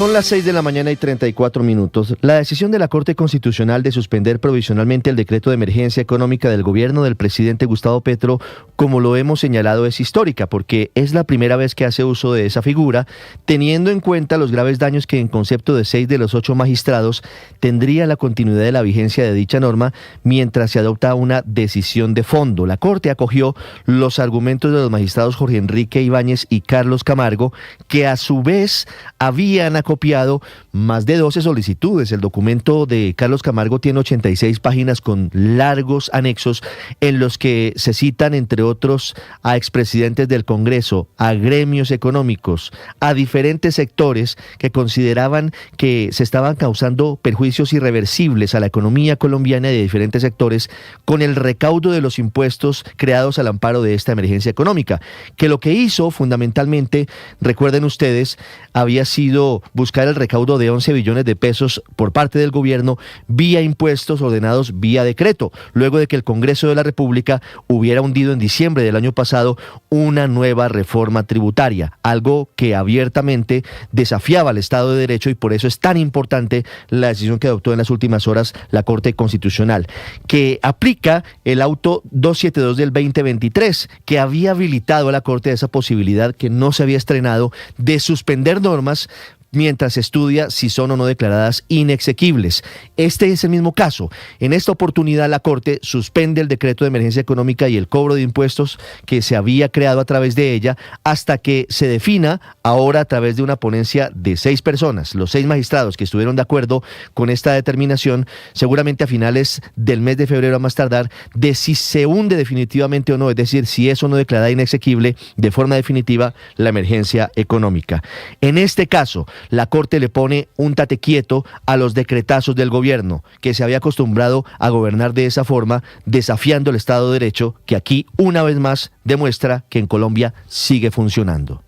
Son las 6 de la mañana y 34 minutos. La decisión de la Corte Constitucional de suspender provisionalmente el decreto de emergencia económica del gobierno del presidente Gustavo Petro, como lo hemos señalado, es histórica porque es la primera vez que hace uso de esa figura, teniendo en cuenta los graves daños que en concepto de 6 de los 8 magistrados tendría la continuidad de la vigencia de dicha norma mientras se adopta una decisión de fondo. La Corte acogió los argumentos de los magistrados Jorge Enrique Ibáñez y Carlos Camargo, que a su vez habían copiado más de 12 solicitudes. El documento de Carlos Camargo tiene 86 páginas con largos anexos en los que se citan, entre otros, a expresidentes del Congreso, a gremios económicos, a diferentes sectores que consideraban que se estaban causando perjuicios irreversibles a la economía colombiana y de diferentes sectores con el recaudo de los impuestos creados al amparo de esta emergencia económica, que lo que hizo fundamentalmente, recuerden ustedes, había sido buscar el recaudo de 11 billones de pesos por parte del gobierno vía impuestos ordenados vía decreto, luego de que el Congreso de la República hubiera hundido en diciembre del año pasado una nueva reforma tributaria, algo que abiertamente desafiaba al Estado de Derecho, y por eso es tan importante la decisión que adoptó en las últimas horas la Corte Constitucional, que aplica el auto 272 del 2023, que había habilitado a la Corte esa posibilidad que no se había estrenado de suspender normas mientras se estudia si son o no declaradas inexequibles. Este es el mismo caso. En esta oportunidad la Corte suspende el decreto de emergencia económica y el cobro de impuestos que se había creado a través de ella hasta que se defina, ahora a través de una ponencia de 6 personas, los 6 magistrados que estuvieron de acuerdo con esta determinación, seguramente a finales del mes de febrero a más tardar, de si se hunde definitivamente o no, es decir, si es o no declarada inexequible de forma definitiva la emergencia económica. En este caso, la Corte le pone un tate quieto a los decretazos del gobierno, que se había acostumbrado a gobernar de esa forma, desafiando el Estado de Derecho, que aquí una vez más demuestra que en Colombia sigue funcionando.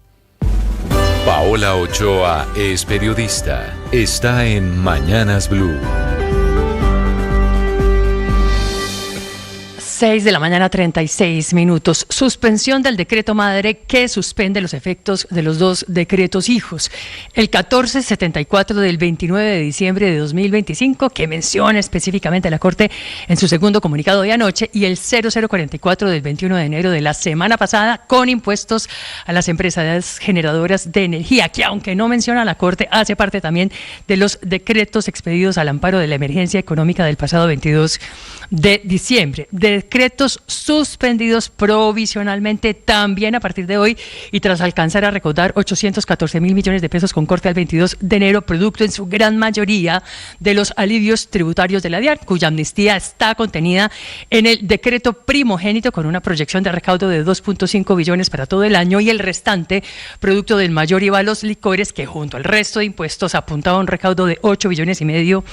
Paola Ochoa es periodista. Está en Mañanas Blue. 6 de la mañana, 36 minutos. Suspensión del decreto madre que suspende los efectos de los 2 decretos hijos. El 1474 del 29 de diciembre de 2025, que menciona específicamente la Corte en su segundo comunicado de anoche, y el 0044 del 21 de enero de la semana pasada, con impuestos a las empresas generadoras de energía, que aunque no menciona la Corte, hace parte también de los decretos expedidos al amparo de la emergencia económica del pasado 22 de diciembre. Decretos suspendidos provisionalmente también a partir de hoy y tras alcanzar a recaudar 814.000 millones de pesos con corte al 22 de enero, producto en su gran mayoría de los alivios tributarios de la DIAN, cuya amnistía está contenida en el decreto primogénito con una proyección de recaudo de 2.5 billones para todo el año, y el restante producto del mayor IVA a los licores, que junto al resto de impuestos apuntaba a un recaudo de 8 billones y medio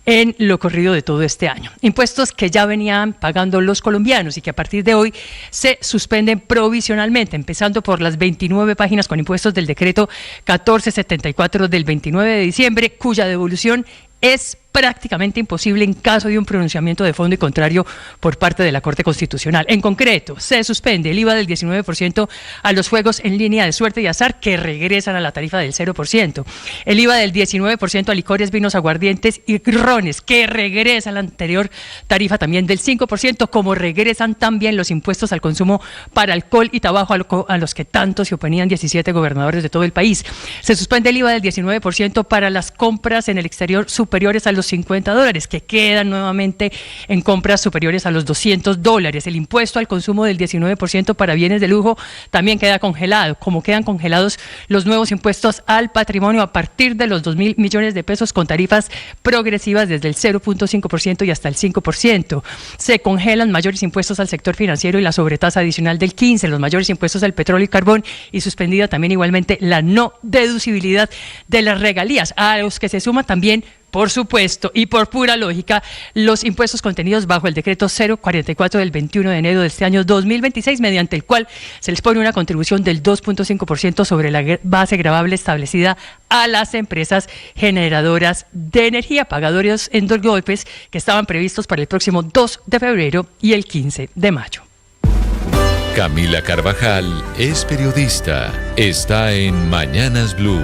en lo corrido de todo este año. Impuestos que ya venían pagando los colombianos y que a partir de hoy se suspenden provisionalmente, empezando por las 29 páginas con impuestos del decreto 1474 del 29 de diciembre, cuya devolución es prácticamente imposible en caso de un pronunciamiento de fondo y contrario por parte de la Corte Constitucional. En concreto, se suspende el IVA del 19% a los juegos en línea de suerte y azar, que regresan a la tarifa del 0%. El IVA del 19% a licores, vinos, aguardientes y rones, que regresa a la anterior tarifa también del 5%, como regresan también los impuestos al consumo para alcohol y tabaco a los que tanto se oponían 17 gobernadores de todo el país. Se suspende el IVA del 19% para las compras en el exterior superiores a los $50, que quedan nuevamente en compras superiores a los $200. El impuesto al consumo del 19% para bienes de lujo también queda congelado, como quedan congelados los nuevos impuestos al patrimonio a partir de los 2.000 millones de pesos con tarifas progresivas desde el 0.5% y hasta el 5%. Se congelan mayores impuestos al sector financiero y la sobretasa adicional del 15%, los mayores impuestos al petróleo y carbón, y suspendida también igualmente la no deducibilidad de las regalías, a los que se suma también, por supuesto, y por pura lógica, los impuestos contenidos bajo el decreto 044 del 21 de enero de este año 2026, mediante el cual se les pone una contribución del 2.5% sobre la base gravable establecida a las empresas generadoras de energía, pagadores en 2 golpes que estaban previstos para el próximo 2 de febrero y el 15 de mayo. Camila Carvajal es periodista. Está en Mañanas Blue.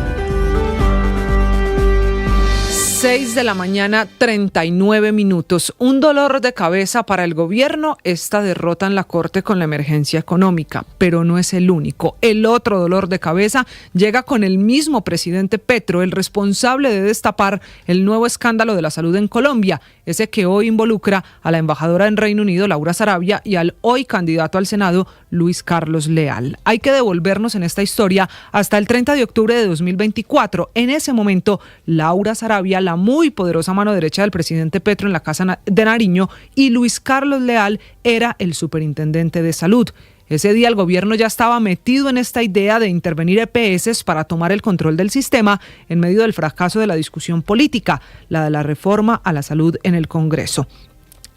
6 de la mañana, 39 minutos. Un dolor de cabeza para el gobierno, esta derrota en la Corte con la emergencia económica, pero no es el único. El otro dolor de cabeza llega con el mismo presidente Petro, el responsable de destapar el nuevo escándalo de la salud en Colombia, ese que hoy involucra a la embajadora en Reino Unido, Laura Sarabia, y al hoy candidato al Senado, Luis Carlos Leal. Hay que devolvernos en esta historia hasta el 30 de octubre de 2024. En ese momento, Laura Sarabia, la muy poderosa mano derecha del presidente Petro en la Casa de Nariño, y Luis Carlos Leal era el superintendente de salud. Ese día el gobierno ya estaba metido en esta idea de intervenir EPS para tomar el control del sistema en medio del fracaso de la discusión política, la de la reforma a la salud en el Congreso.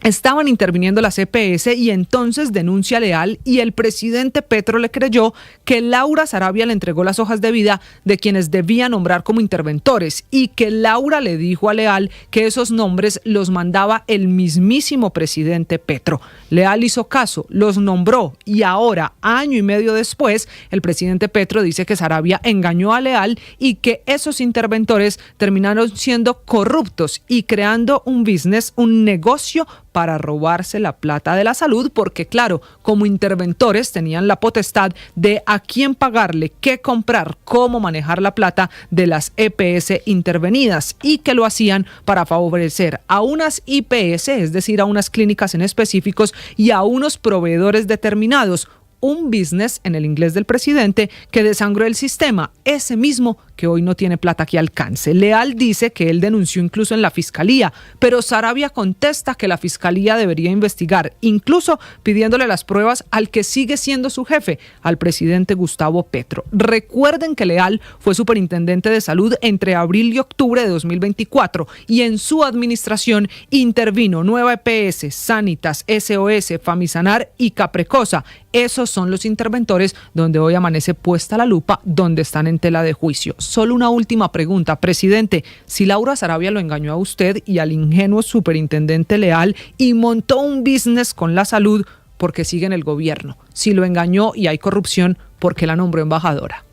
Estaban interviniendo las EPS y entonces denuncia Leal y el presidente Petro le creyó que Laura Sarabia le entregó las hojas de vida de quienes debía nombrar como interventores y que Laura le dijo a Leal que esos nombres los mandaba el mismísimo presidente Petro. Leal hizo caso, los nombró y ahora, año y medio después, el presidente Petro dice que Sarabia engañó a Leal y que esos interventores terminaron siendo corruptos y creando un business, un negocio para robarse la plata de la salud, porque claro, como interventores tenían la potestad de a quién pagarle, qué comprar, cómo manejar la plata de las EPS intervenidas, y que lo hacían para favorecer a unas IPS, es decir, a unas clínicas en específicos y a unos proveedores determinados. Un business, en el inglés del presidente, que desangró el sistema, ese mismo que hoy no tiene plata que alcance. Leal dice que él denunció incluso en la fiscalía, pero Sarabia contesta que la fiscalía debería investigar, incluso pidiéndole las pruebas al que sigue siendo su jefe, al presidente Gustavo Petro. Recuerden que Leal fue superintendente de salud entre abril y octubre de 2024 y en su administración intervino Nueva EPS, Sanitas, SOS, Famisanar y Caprecosa. Esos son los interventores donde hoy amanece puesta la lupa, donde están en tela de juicio. Solo una última pregunta, presidente. Si Laura Sarabia lo engañó a usted y al ingenuo superintendente Leal y montó un business con la salud, ¿por qué sigue en el gobierno? Si lo engañó y hay corrupción, ¿por qué la nombró embajadora?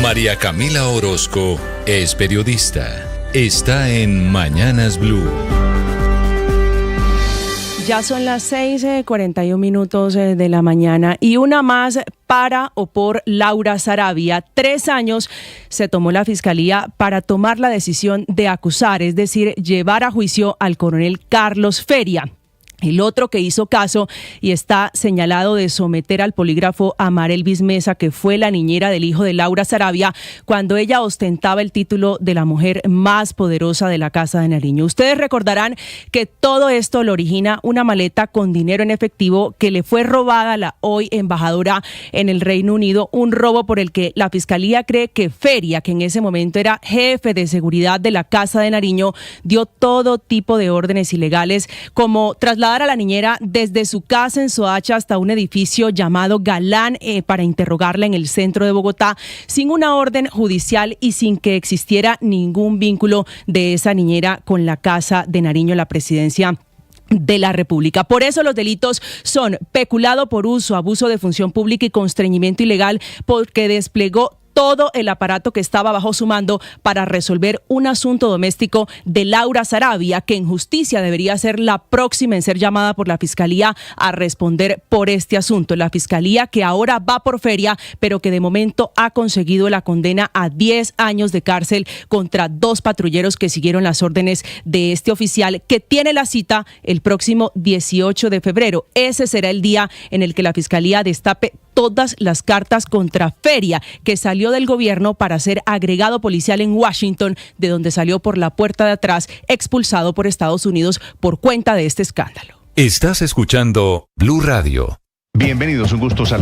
María Camila Orozco es periodista. Está en Mañanas Blue. Ya son las 6:41 de la mañana y una más para o por Laura Sarabia. 3 años se tomó la fiscalía para tomar la decisión de acusar, es decir, llevar a juicio al coronel Carlos Feria. El otro que hizo caso y está señalado de someter al polígrafo a Marelvis Mesa, que fue la niñera del hijo de Laura Sarabia, cuando ella ostentaba el título de la mujer más poderosa de la Casa de Nariño. Ustedes recordarán que todo esto lo origina una maleta con dinero en efectivo que le fue robada a la hoy embajadora en el Reino Unido, un robo por el que la fiscalía cree que Feria, que en ese momento era jefe de seguridad de la Casa de Nariño, dio todo tipo de órdenes ilegales, como trasladar a la niñera desde su casa en Soacha hasta un edificio llamado Galán para interrogarla en el centro de Bogotá sin una orden judicial y sin que existiera ningún vínculo de esa niñera con la Casa de Nariño, la presidencia de la República. Por eso los delitos son peculado por uso, abuso de función pública y constreñimiento ilegal, porque desplegó todo el aparato que estaba bajo su mando para resolver un asunto doméstico de Laura Sarabia, que en justicia debería ser la próxima en ser llamada por la Fiscalía a responder por este asunto. La Fiscalía que ahora va por Feria, pero que de momento ha conseguido la condena a 10 años de cárcel contra 2 patrulleros que siguieron las órdenes de este oficial, que tiene la cita el próximo 18 de febrero. Ese será el día en el que la Fiscalía destape todas las cartas contra Feria, que salió del gobierno para ser agregado policial en Washington, de donde salió por la puerta de atrás, expulsado por Estados Unidos por cuenta de este escándalo. Estás escuchando Blue Radio. Bienvenidos, un gusto saludar.